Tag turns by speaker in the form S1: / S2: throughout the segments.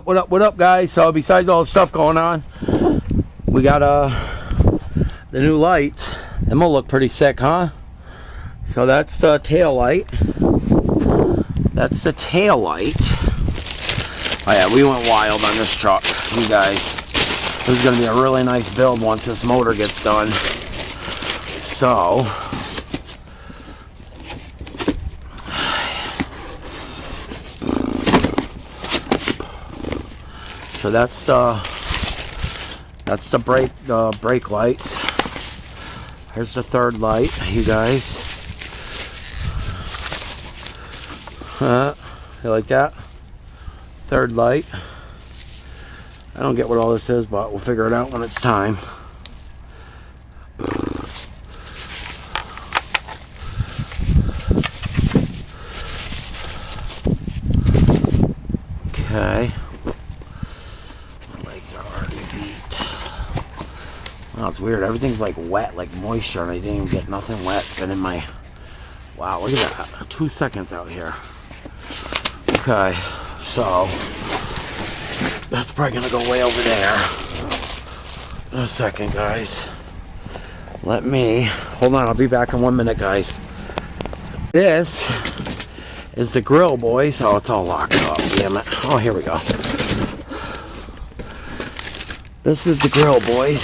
S1: What up, guys? So besides all the stuff going on, we got the new lights. Them will look pretty sick, huh? So that's the tail light. That's the tail light. Oh yeah, we went wild on this truck, you guys. This is gonna be a really nice build once this motor gets done. So that's the brake light. Here's the third light, you guys. You like that? Third light. I don't get what all this is, but we'll figure it out when it's time. Okay. Oh, it's weird. Everything's like wet, like moisture, and I didn't even get nothing wet. Been in my... Wow, look at that. 2 seconds out here. Okay, so that's probably gonna go way over there. In a second, guys. Let me... Hold on, I'll be back in 1 minute, guys. This is the grill, boys. Oh, it's all locked up. Damn it. Oh, here we go. This is the grill, boys.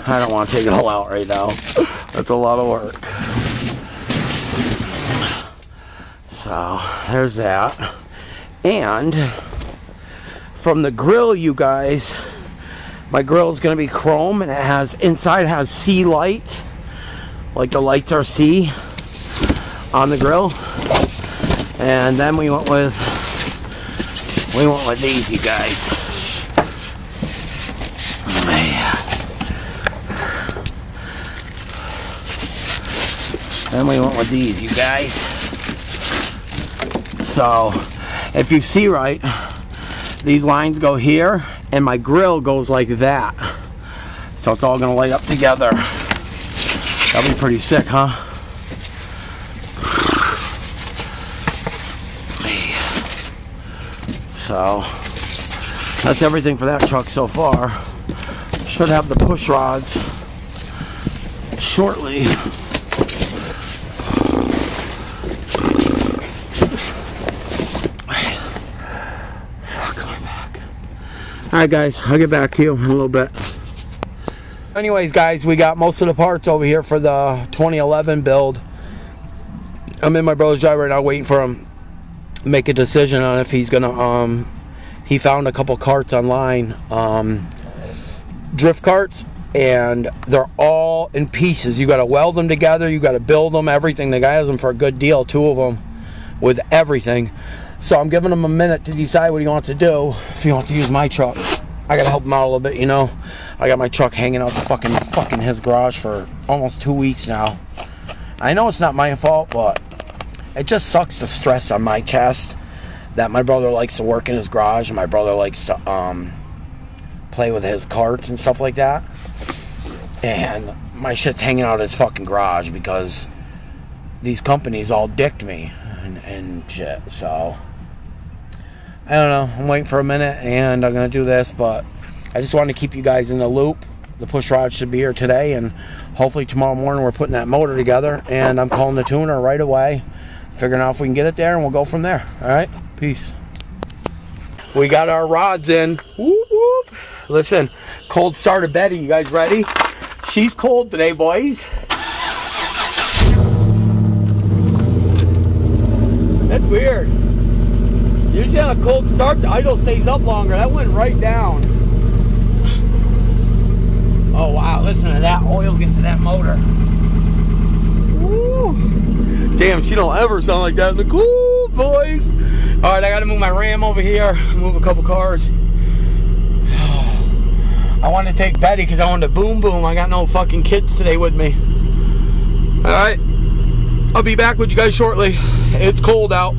S1: I don't want to take it all out right now. That's a lot of work. So, there's that. And from the grill, you guys, my grill is going to be chrome, and it has, inside has C lights. Like the lights are C on the grill. And then we went with these, you guys. Then we went with these, you guys. So, if you see right, these lines go here, and my grill goes like that. So it's all gonna light up together. That'll be pretty sick, huh? So, that's everything for that truck so far. Should have the push rods shortly. Alright guys, I'll get back to you in a little bit. Anyways guys, we got most of the parts over here for the 2011 build. I'm in my brother's drive right now waiting for him to make a decision on if he's gonna, he found a couple carts online, drift carts, and they're all in pieces. You gotta weld them together, you gotta build them, everything. The guy has them for a good deal, 2 of them, with everything. So I'm giving him a minute to decide what he wants to do. If he wants to use my truck, I gotta help him out a little bit, you know. I got my truck hanging out the fucking his garage for almost 2 weeks now. I know it's not my fault, but it just sucks the stress on my chest that my brother likes to work in his garage and my brother likes to play with his carts and stuff like that. And my shit's hanging out his fucking garage because these companies all dicked me and shit. So I don't know. I'm waiting for a minute and I'm going to do this, but I just wanted to keep you guys in the loop. The push rod should be here today, and hopefully tomorrow morning we're putting that motor together, and I'm calling the tuner right away, figuring out if we can get it there, and we'll go from there. All right? Peace. We got our rods in. Whoop, whoop. Listen, cold start of Betty. You guys ready? She's cold today, boys. That's weird. Usually on a cold start, the idle stays up longer. That went right down. Oh, wow. Listen to that oil get to that motor. Woo. Damn, she don't ever sound like that in the cold, boys. All right, I got to move my Ram over here. Move a couple cars. I wanted to take Betty because I wanted to boom boom. I got no fucking kids today with me. All right. I'll be back with you guys shortly. It's cold out.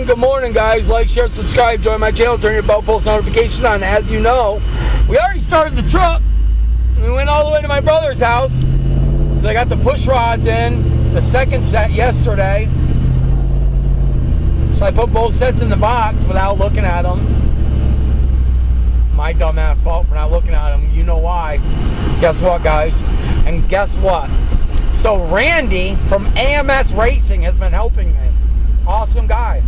S1: Good morning, guys. Like, share, subscribe, join my channel, turn your bell post notification on. As you know, we already started the truck. We went all the way to my brother's house. I got the push rods in, the second set yesterday. So I put both sets in the box without looking at them. My dumbass fault for not looking at them. You know why. Guess what, guys? And guess what? So Randy from AMS Racing has been helping me. Awesome guy.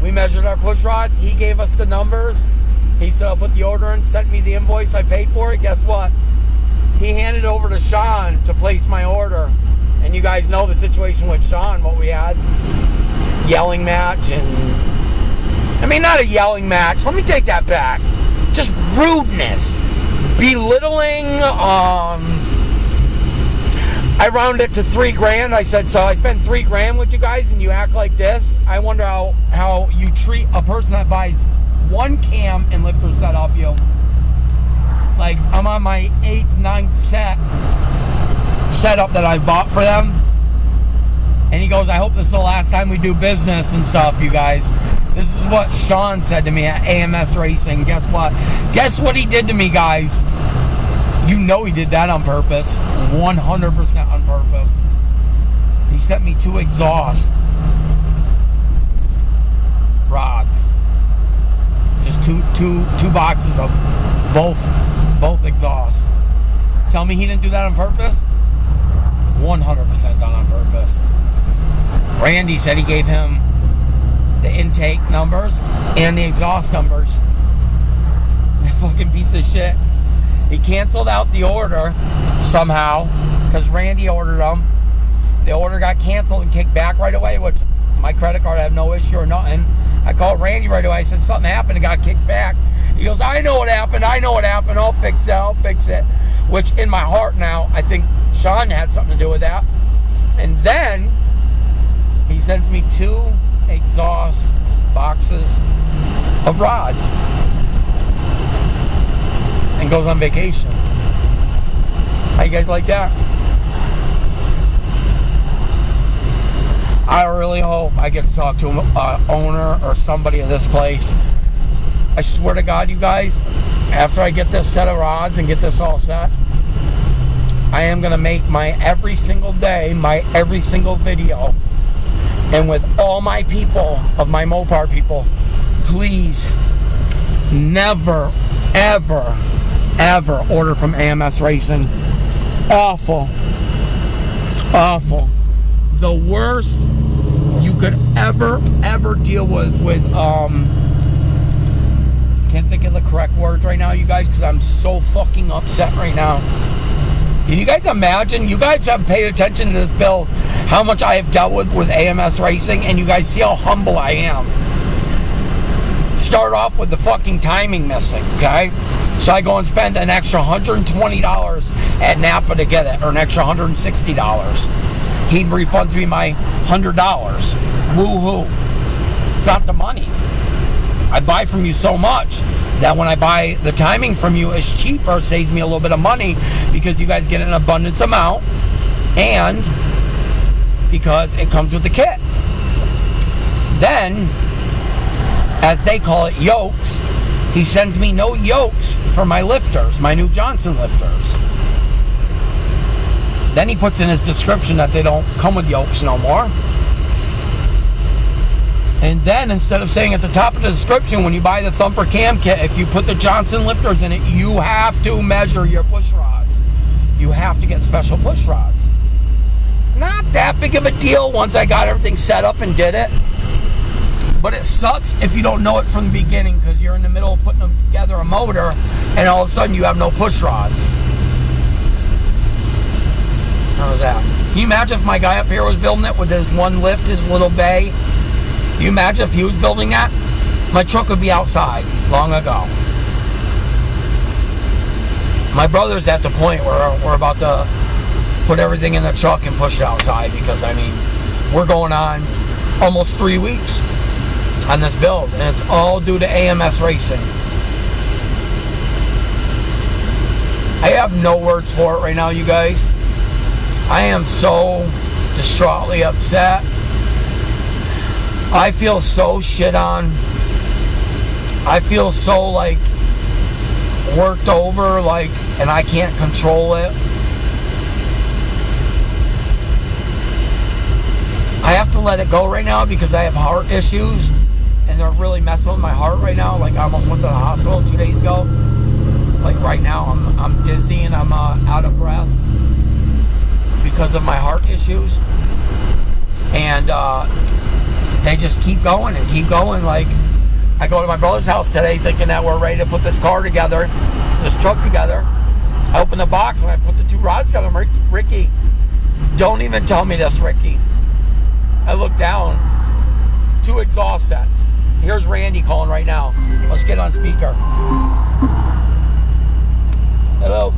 S1: We measured our push rods. He gave us the numbers. He said, I'll put the order in, sent me the invoice. I paid for it. Guess what? He handed over to Sean to place my order. And you guys know the situation with Sean, what we had. Yelling match and... I mean, not a yelling match. Let me take that back. Just rudeness. Belittling. I rounded it to $3,000. I said, so I spent $3,000 with you guys and you act like this. I wonder how you treat a person that buys one cam and lifter set off you. Like, I'm on my 8th, 9th setup that I bought for them. And he goes, I hope this is the last time we do business and stuff, you guys. This is what Sean said to me at AMS Racing. Guess what? Guess what he did to me, guys? You know he did that on purpose. 100% on purpose. He sent me 2 exhaust rods. Just two boxes of both exhaust. Tell me he didn't do that on purpose? 100% done on purpose. Randy said he gave him the intake numbers and the exhaust numbers. That fucking piece of shit. He canceled out the order somehow because Randy ordered them. The order got canceled and kicked back right away, which my credit card, I have no issue or nothing. I called Randy right away. I said something happened and got kicked back. He goes, I know what happened. I'll fix it. Which in my heart now, I think Sean had something to do with that. And then he sends me 2 exhaust boxes of rods and goes on vacation. How you guys like that? I really hope I get to talk to an owner or somebody of this place. I swear to God, you guys, after I get this set of rods and get this all set, I am going to make my every single day, my every single video. And with all my people, of my Mopar people, please never, ever, ever order from AMS Racing. Awful. The worst you could ever deal with can't think of the correct words right now, you guys, because I'm so fucking upset right now. Can you guys imagine? You guys have paid attention to this build, how much I have dealt with AMS Racing, and you guys see how humble I am. Start off with the fucking timing missing, okay? So I go and spend an extra $120 at Napa to get it, or an extra $160. He refunds me my $100. Woo-hoo. It's not the money. I buy from you so much that when I buy the timing from you, it's cheaper, it saves me a little bit of money because you guys get an abundance amount and because it comes with the kit. Then, as they call it, yokes, he sends me no yokes for my lifters, my new Johnson lifters. Then he puts in his description that they don't come with yokes no more. And then, instead of saying at the top of the description, when you buy the Thumper Cam Kit, if you put the Johnson lifters in it, you have to measure your push rods. You have to get special push rods. Not that big of a deal once I got everything set up and did it. But it sucks if you don't know it from the beginning because you're in the middle of putting together a motor and all of a sudden you have no push rods. How's that? Can you imagine if my guy up here was building it with his one lift, his little bay? Can you imagine if he was building that? My truck would be outside long ago. My brother's at the point where we're about to put everything in the truck and push it outside because, I mean, we're going on almost 3 weeks on this build, and it's all due to AMS Racing. I have no words for it right now, you guys. I am so distraughtly upset. I feel so shit on. I feel so, like, worked over, like, and I can't control it. I have to let it go right now because I have heart issues, and they're really messing with my heart right now. Like, I almost went to the hospital 2 days ago. Like, right now, I'm dizzy and I'm out of breath because of my heart issues. And they just keep going and keep going. Like, I go to my brother's house today thinking that we're ready to put this car together, this truck together. I open the box and I put the 2 rods together. I'm Ricky, don't even tell me this, Ricky. I look down, 2 exhaust sets. Here's Randy calling right now. Let's get on speaker. Hello.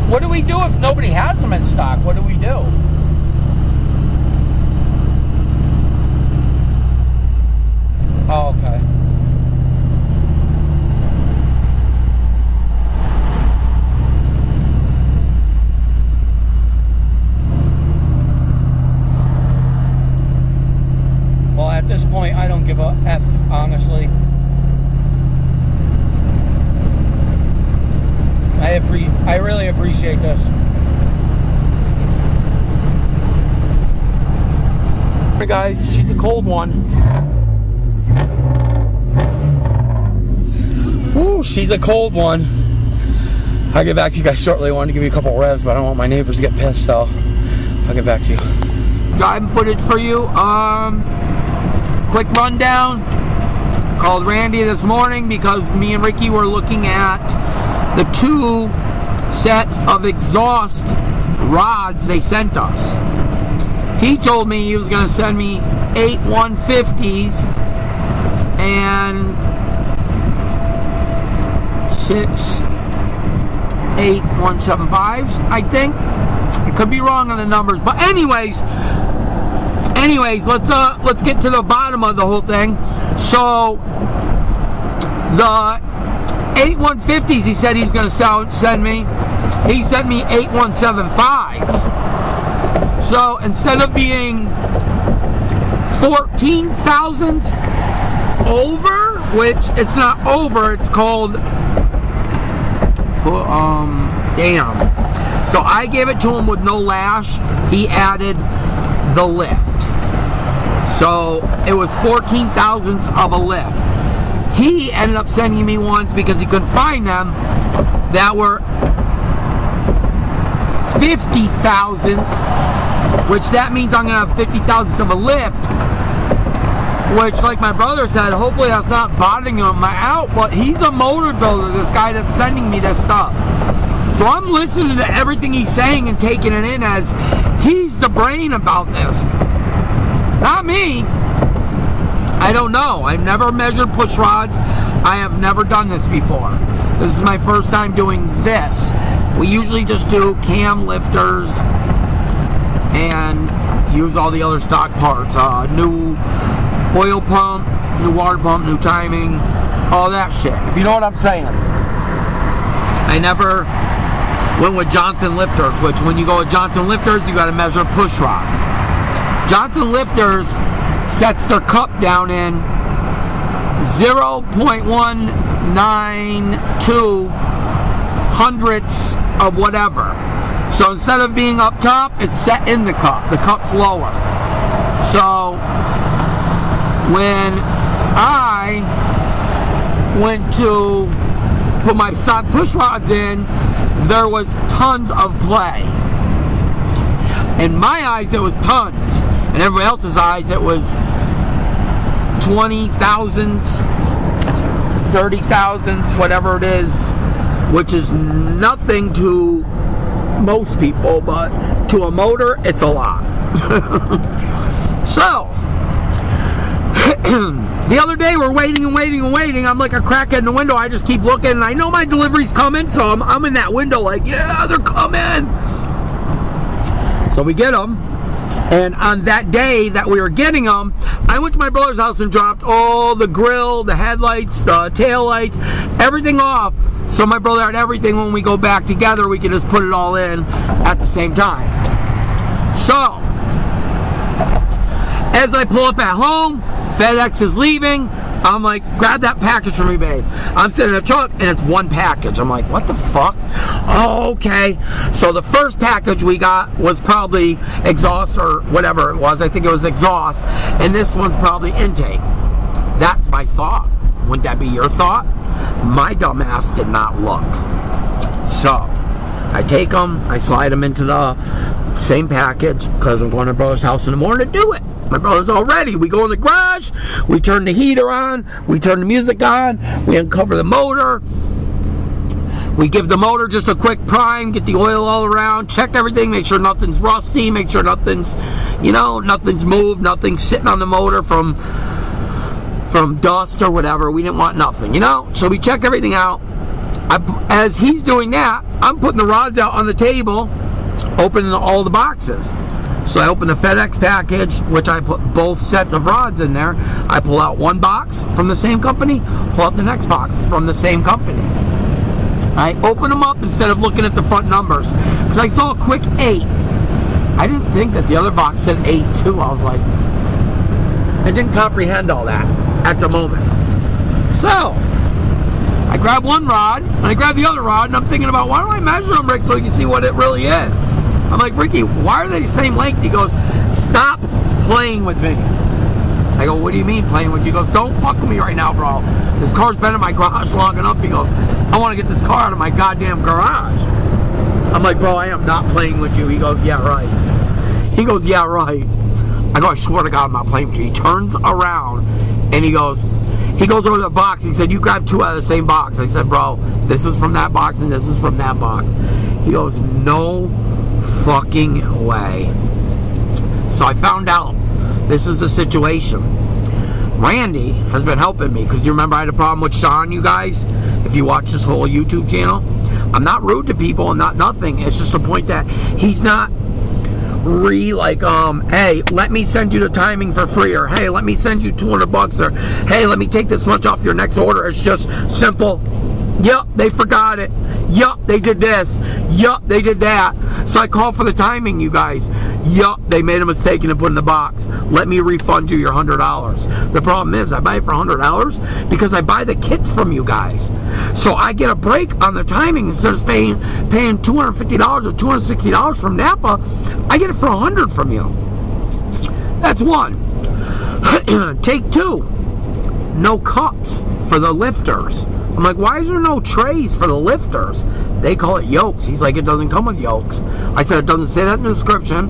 S1: What do we do if nobody has them in stock? What do we do? Oh, okay. Well, at this point, I don't give a F, honestly. I really appreciate this. Hey guys, she's a cold one. Woo, she's a cold one. I'll get back to you guys shortly. I wanted to give you a couple revs, but I don't want my neighbors to get pissed, so I'll get back to you. Driving footage for you. Quick rundown. Called Randy this morning because me and Ricky were looking at the 2 sets of exhaust rods they sent us. He told me he was going to send me 8 150s and 6 8 175s, I think. I could be wrong on the numbers, but anyways, let's get to the bottom of the whole thing. So the 8 150s he said he was going to send me. He sent me 8 175s. So instead of being 14 thousandths over, which it's not over, it's called damn. So I gave it to him with no lash. He added the lift. So it was 14 thousandths of a lift. He ended up sending me ones because he couldn't find them that were 50 thousandths, which that means I'm going to have 50 thousandths of a lift, which, like my brother said, hopefully that's not bothering him out, but he's a motor builder, this guy that's sending me this stuff. So I'm listening to everything he's saying and taking it in as he's the brain about this. Not me. I don't know. I've never measured push rods. I have never done this before. This is my first time doing this. We usually just do cam lifters and use all the other stock parts. New oil pump, new water pump, new timing, all that shit. If you know what I'm saying. I never went with Johnson lifters, which when you go with Johnson lifters, you got to measure push rods. Johnson lifters sets their cup down in 0.192 hundredths of whatever. So instead of being up top, it's set in the cup. The cup's lower. So when I went to put my stock push rods in, there was tons of play. In my eyes, it was tons. In everybody else's eyes, it was 20 thousandths, 30 thousandths, whatever it is, which is nothing to most people, but to a motor, it's a lot. So, the other day we're waiting and waiting and waiting. I'm like a crackhead in the window. I just keep looking, and I know my delivery's coming, so I'm in that window like, yeah, they're coming. So we get them, and on that day that we were getting them, I went to my brother's house and dropped all the grill, the headlights, the tail lights, everything off. So my brother had everything. When we go back together, we can just put it all in at the same time. So, as I pull up at home, FedEx is leaving. I'm like, grab that package for me, babe. I'm sitting in a truck, and it's one package. I'm like, what the fuck? Oh, okay. So the first package we got was probably exhaust or whatever it was. I think it was exhaust. And this one's probably intake. That's my thought. Wouldn't that be your thought? My dumbass did not look. So, I take them, I slide them into the same package, because I'm going to my brother's house in the morning to do it. My brother's all ready. We go in the garage, we turn the heater on, we turn the music on, we uncover the motor, we give the motor just a quick prime, get the oil all around, check everything, make sure nothing's rusty, make sure nothing's, nothing's moved, nothing's sitting on the motor from dust or whatever. We didn't want nothing, So we check everything out. As he's doing that, I'm putting the rods out on the table, opening all the boxes. So I open the FedEx package, which I put both sets of rods in there. I pull out one box from the same company, pull out the next box from the same company. I open them up instead of looking at the front numbers, because I saw a quick 8. I didn't think that the other box said 8 too. I was like, I didn't comprehend all that at the moment. So, I grab one rod, and I grab the other rod, and I'm thinking about, why don't I measure them, Rick, so you can see what it really is? I'm like, Ricky, why are they the same length? He goes, stop playing with me. I go, what do you mean playing with you? He goes, don't fuck with me right now, bro. This car's been in my garage long enough. He goes, I want to get this car out of my goddamn garage. I'm like, bro, I am not playing with you. He goes, yeah, right. He goes, yeah, right. I go, I swear to God, I'm not playing with you. He turns around, and he goes over to the box. He said, you grabbed 2 out of the same box. I said, bro, this is from that box, and this is from that box. He goes, no fucking way. So I found out this is the situation. Randy has been helping me, because you remember I had a problem with Sean, you guys, if you watch this whole YouTube channel. I'm not rude to people and not nothing. It's just a point that he's not hey, let me send you the timing for free, or hey, let me send you $200, or hey, let me take this much off your next order. It's just simple. Yup, they forgot it. Yup, they did this. Yup, they did that. So I called for the timing, you guys. Yup, they made a mistake and put in the box. Let me refund you your $100. The problem is, I buy it for $100 because I buy the kits from you guys. So I get a break on the timing. Instead of paying $250 or $260 from Napa, I get it for $100 from you. That's one. Take 2. No cups for the lifters. I'm like, why is there no trays for the lifters? They call it yokes. He's like, it doesn't come with yokes. I said, it doesn't say that in the description.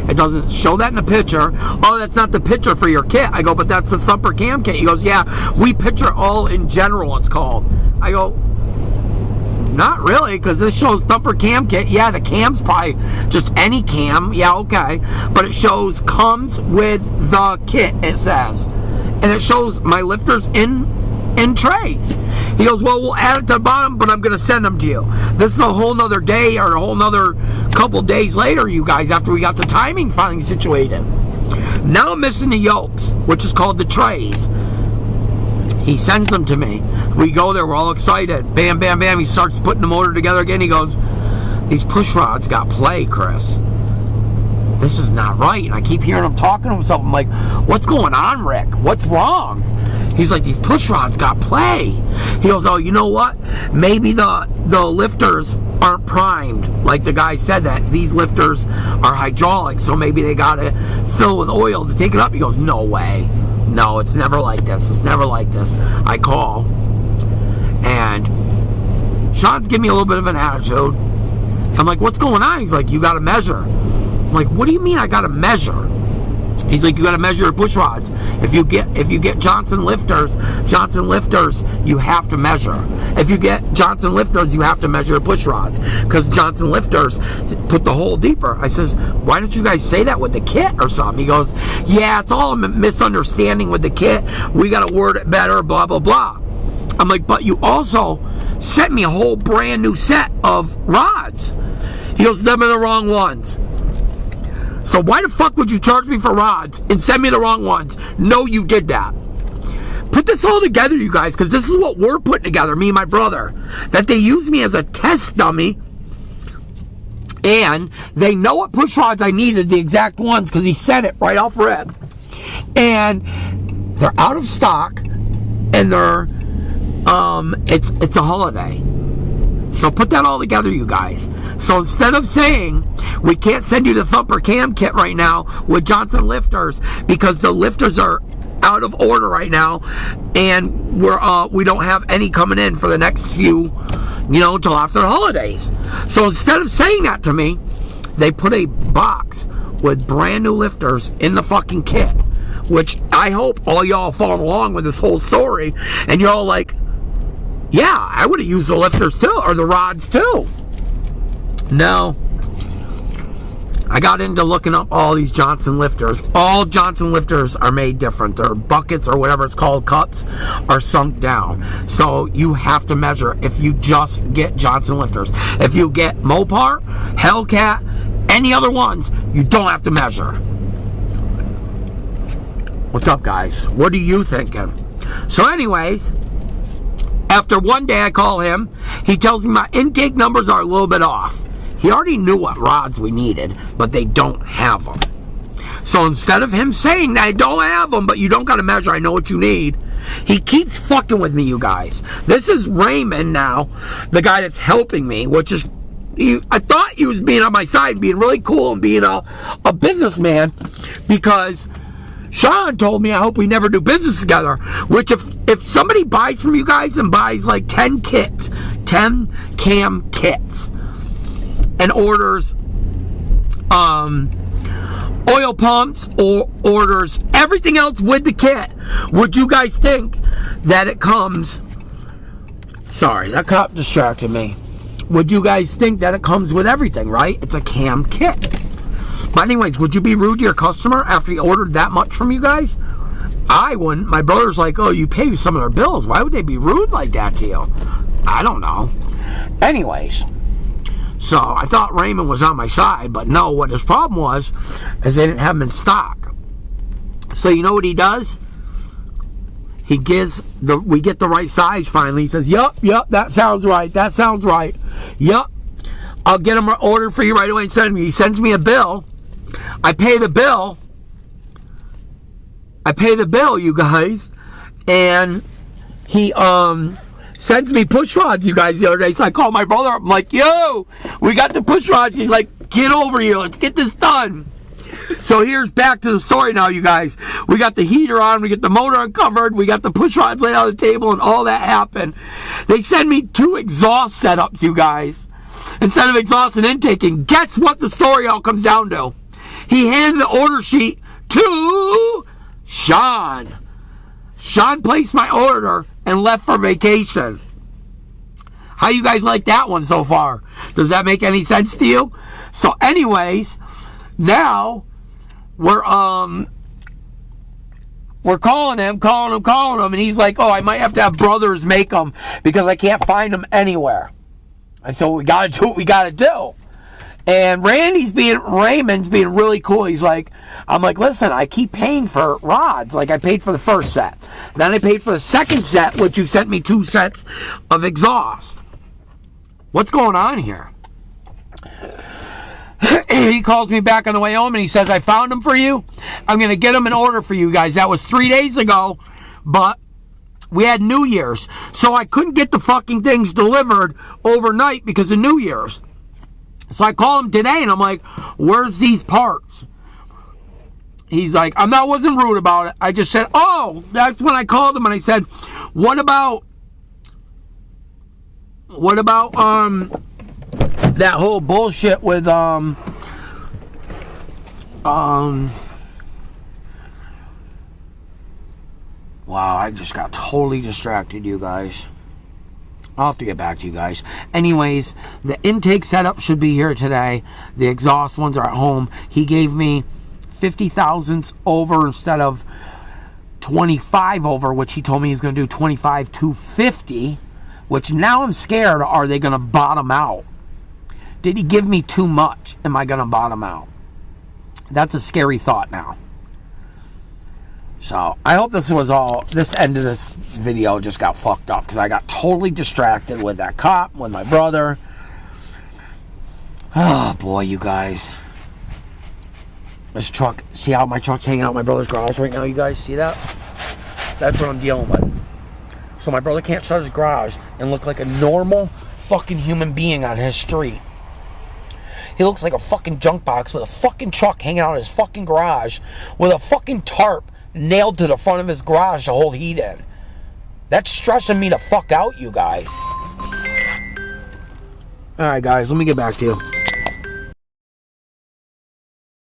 S1: It doesn't show that in the picture. Oh, that's not the picture for your kit. I go, but that's the Thumper Cam kit. He goes, yeah, we picture all in general, it's called. I go, not really, because this shows Thumper Cam kit. Yeah, the cam's probably just any cam. Yeah, okay. But it shows comes with the kit, it says. and it shows my lifters in trays. He goes, well, we'll add it to the bottom, but I'm going to send them to you. This is a whole nother day or a whole nother couple days later, you guys, after we got the timing finally situated. Now I'm missing the yokes, which is called the trays. He sends them to me. We go there, we're all excited. Bam, bam, bam. He starts putting the motor together again. He goes, these push rods got play, Chris. This is not right. And I keep hearing him talking to himself. I'm like, what's going on, Rick? What's wrong? He's like, these push rods got play. He goes, oh, you know what? Maybe the lifters aren't primed. Like the guy said that. These lifters are hydraulic, so maybe they got to fill with oil to take it up. He goes, no way. No, it's never like this. It's never like this. I call, and Sean's giving me a little bit of an attitude. I'm like, what's going on? He's like, you got to measure. I'm like, what do you mean I got to measure? He's like, you got to measure your push rods. If you get Johnson lifters, you have to measure. If you get Johnson lifters, you have to measure your push rods, because Johnson lifters put the hole deeper. I says, why don't you guys say that with the kit or something? He goes, yeah, it's all a misunderstanding with the kit. We got to word it better, blah, blah, blah. I'm like, but you also sent me a whole brand new set of rods. He goes, them are the wrong ones. So why the fuck would you charge me for rods and send me the wrong ones? No, you did that. Put this all together, you guys, because this is what we're putting together, me and my brother. That they use me as a test dummy, and they know what push rods I needed, the exact ones, because he said it right off rip. And they're out of stock, and they're, it's a holiday. So put that all together, you guys. So instead of saying we can't send you the Thumper Cam kit right now with Johnson lifters because the lifters are out of order right now, and we don't have any coming in for the next few, till after the holidays. So instead of saying that to me, they put a box with brand new lifters in the fucking kit, which I hope all y'all following along with this whole story, and you're all like, yeah, I would have used the lifters too, or the rods too. No. I got into looking up all these Johnson lifters. All Johnson lifters are made different. Their buckets, or whatever it's called, cups, are sunk down. So you have to measure if you just get Johnson lifters. If you get Mopar, Hellcat, any other ones, you don't have to measure. What's up, guys? What are you thinking? So anyways, after one day I call him, he tells me my intake numbers are a little bit off. He already knew what rods we needed, but they don't have them. So instead of him saying that I don't have them, but you don't got to measure, I know what you need, he keeps fucking with me, you guys. This is Raymond now, the guy that's helping me, which is, I thought he was being on my side and being really cool and being a businessman, because Sean told me I hope we never do business together, which if somebody buys from you guys and buys like 10 cam kits, and orders oil pumps or orders everything else with the kit, would you guys think that it comes, sorry, that cop distracted me, would you guys think that it comes with everything, right? It's a cam kit. But anyways, would you be rude to your customer after you ordered that much from you guys? I wouldn't. My brother's like, oh, you pay some of their bills. Why would they be rude like that to you? I don't know. Anyways, so I thought Raymond was on my side, but no, what his problem was is they didn't have them in stock. So you know what he does? We get the right size finally. He says, yup, that sounds right. Yup, I'll get them ordered for you right away and send me. He sends me a bill. I pay the bill, you guys, and he sends me push rods, you guys, the other day. So I call my brother up. I'm like, yo, we got the push rods. He's like, get over here. Let's get this done. So here's back to the story now, you guys. We got the heater on. We get the motor uncovered. We got the push rods laid on the table, and all that happened. They send me 2 exhaust setups, you guys, instead of exhaust and intake. And guess what the story all comes down to? He handed the order sheet to Sean. Sean placed my order and left for vacation. How you guys like that one so far? Does that make any sense to you? So anyways, now we're we're calling him, and he's like, oh, I might have to have brothers make them because I can't find them anywhere. And so we got to do what we got to do. And Raymond's being really cool. He's like, I'm like, listen, I keep paying for rods. Like, I paid for the first set. Then I paid for the second set, which you sent me 2 sets of exhaust. What's going on here? He calls me back on the way home and he says, I found them for you. I'm going to get them in order for you guys. That was 3 days ago, but we had New Year's. So I couldn't get the fucking things delivered overnight because of New Year's. So I call him today and I'm like, where's these parts? He's like, wasn't rude about it. I just said, oh, that's when I called him and I said, what about that whole bullshit with wow, I just got totally distracted, you guys. I'll have to get back to you guys. Anyways, the intake setup should be here today. The exhaust ones are at home. He gave me 50 thousandths over instead of 25 over, which he told me he's going to do 25 250, which now I'm scared, are they going to bottom out? Did he give me too much? Am I going to bottom out? That's a scary thought now. So, I hope this end of this video just got fucked up because I got totally distracted with that cop, with my brother. Oh, boy, you guys. This truck, see how my truck's hanging out in my brother's garage right now, you guys? See that? That's what I'm dealing with. So my brother can't shut his garage and look like a normal fucking human being on his street. He looks like a fucking junk box with a fucking truck hanging out in his fucking garage with a fucking tarp nailed to the front of his garage to hold heat in. That's stressing me the fuck out, you guys. Alright, guys, let me get back to you.